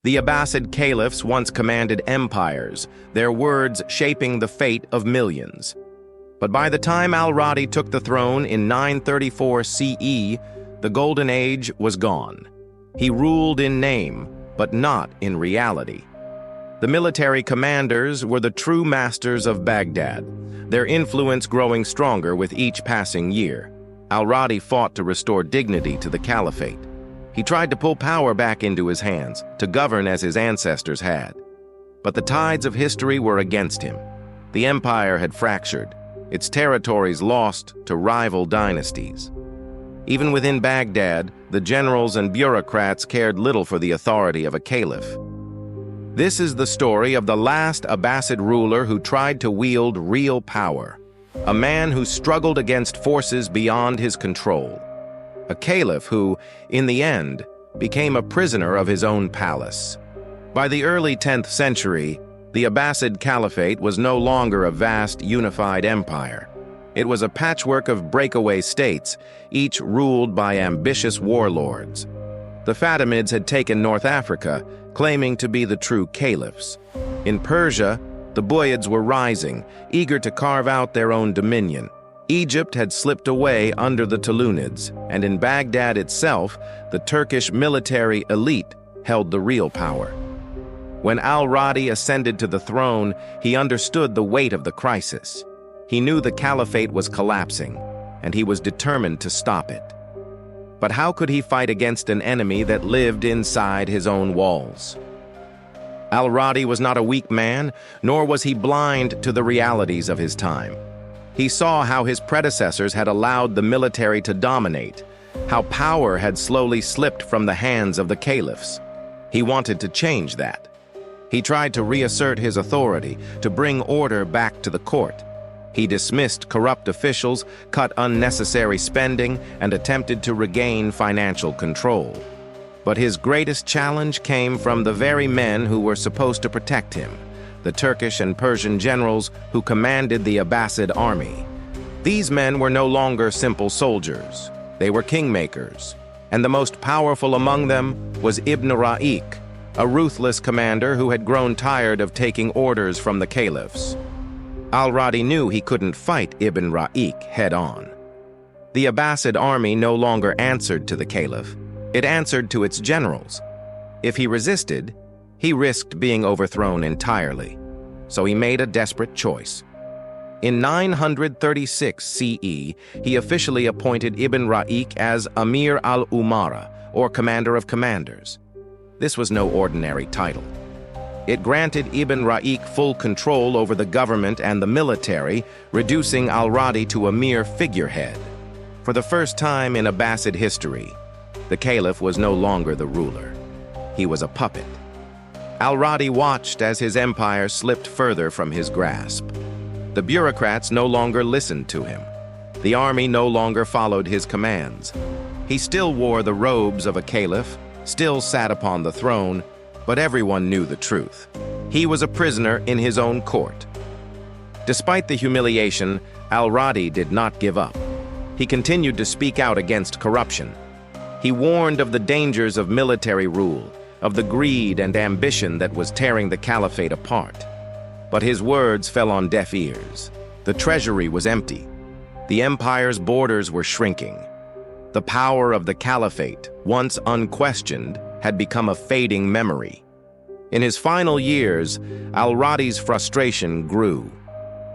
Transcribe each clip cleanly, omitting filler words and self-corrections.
The Abbasid caliphs once commanded empires, their words shaping the fate of millions. But by the time Al-Radi took the throne in 934 CE, the Golden Age was gone. He ruled in name, but not in reality. The military commanders were the true masters of Baghdad, their influence growing stronger with each passing year. Al-Radi fought to restore dignity to the caliphate. He tried to pull power back into his hands, to govern as his ancestors had. But the tides of history were against him. The empire had fractured, its territories lost to rival dynasties. Even within Baghdad, the generals and bureaucrats cared little for the authority of a caliph. This is the story of the last Abbasid ruler who tried to wield real power, a man who struggled against forces beyond his control, a caliph who, in the end, became a prisoner of his own palace. By the early 10th century, the Abbasid Caliphate was no longer a vast, unified empire. It was a patchwork of breakaway states, each ruled by ambitious warlords. The Fatimids had taken North Africa, claiming to be the true caliphs. In Persia, the Buyids were rising, eager to carve out their own dominion. Egypt had slipped away under the Tulunids, and in Baghdad itself, the Turkish military elite held the real power. When Al-Radi ascended to the throne, he understood the weight of the crisis. He knew the caliphate was collapsing, and he was determined to stop it. But how could he fight against an enemy that lived inside his own walls? Al-Radi was not a weak man, nor was he blind to the realities of his time. He saw how his predecessors had allowed the military to dominate, how power had slowly slipped from the hands of the caliphs. He wanted to change that. He tried to reassert his authority, to bring order back to the court. He dismissed corrupt officials, cut unnecessary spending, and attempted to regain financial control. But his greatest challenge came from the very men who were supposed to protect him, the Turkish and Persian generals who commanded the Abbasid army. These men were no longer simple soldiers. They were kingmakers, and the most powerful among them was Ibn Ra'iq, a ruthless commander who had grown tired of taking orders from the caliphs. Al-Radi knew he couldn't fight Ibn Ra'iq head-on. The Abbasid army no longer answered to the caliph. It answered to its generals. If he resisted, he risked being overthrown entirely. So he made a desperate choice. In 936 CE, he officially appointed Ibn Ra'iq as Amir al-Umara, or Commander of Commanders. This was no ordinary title. It granted Ibn Ra'iq full control over the government and the military, reducing Al-Radi to a mere figurehead. For the first time in Abbasid history, the caliph was no longer the ruler. He was a puppet. Al-Radi watched as his empire slipped further from his grasp. The bureaucrats no longer listened to him. The army no longer followed his commands. He still wore the robes of a caliph, still sat upon the throne, but everyone knew the truth. He was a prisoner in his own court. Despite the humiliation, Al-Radi did not give up. He continued to speak out against corruption. He warned of the dangers of military rule, of the greed and ambition that was tearing the caliphate apart. But his words fell on deaf ears. The treasury was empty. The empire's borders were shrinking. The power of the caliphate, once unquestioned, had become a fading memory. In his final years, Al-Radi's frustration grew.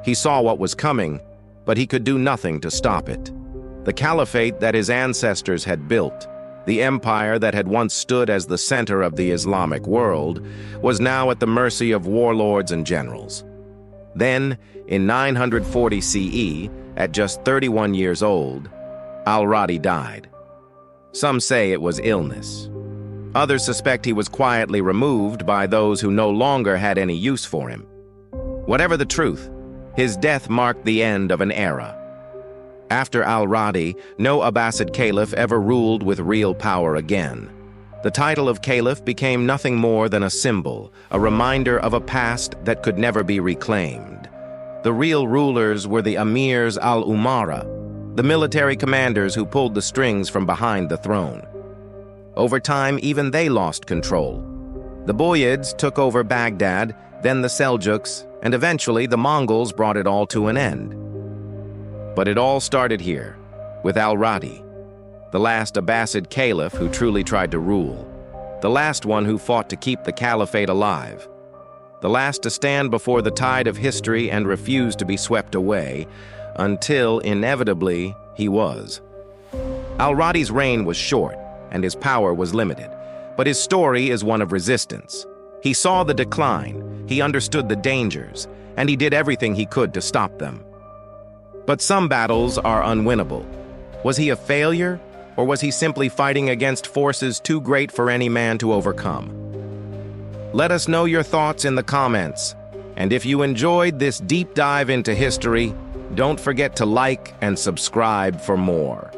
He saw what was coming, but he could do nothing to stop it. The caliphate that his ancestors had built, the empire that had once stood as the center of the Islamic world, was now at the mercy of warlords and generals. Then, in 940 CE, at just 31 years old, Al-Radi died. Some say it was illness. Others suspect he was quietly removed by those who no longer had any use for him. Whatever the truth, his death marked the end of an era. After Al-Radi, no Abbasid caliph ever ruled with real power again. The title of caliph became nothing more than a symbol, a reminder of a past that could never be reclaimed. The real rulers were the Amirs al-Umara, the military commanders who pulled the strings from behind the throne. Over time, even they lost control. The Buyids took over Baghdad, then the Seljuks, and eventually the Mongols brought it all to an end. But it all started here, with Al-Radi, the last Abbasid Caliph who truly tried to rule, the last one who fought to keep the Caliphate alive, the last to stand before the tide of history and refuse to be swept away, until, inevitably, he was. Al-Radi's reign was short, and his power was limited, but his story is one of resistance. He saw the decline, he understood the dangers, and he did everything he could to stop them. But some battles are unwinnable. Was he a failure, or was he simply fighting against forces too great for any man to overcome? Let us know your thoughts in the comments, and if you enjoyed this deep dive into history, don't forget to like and subscribe for more.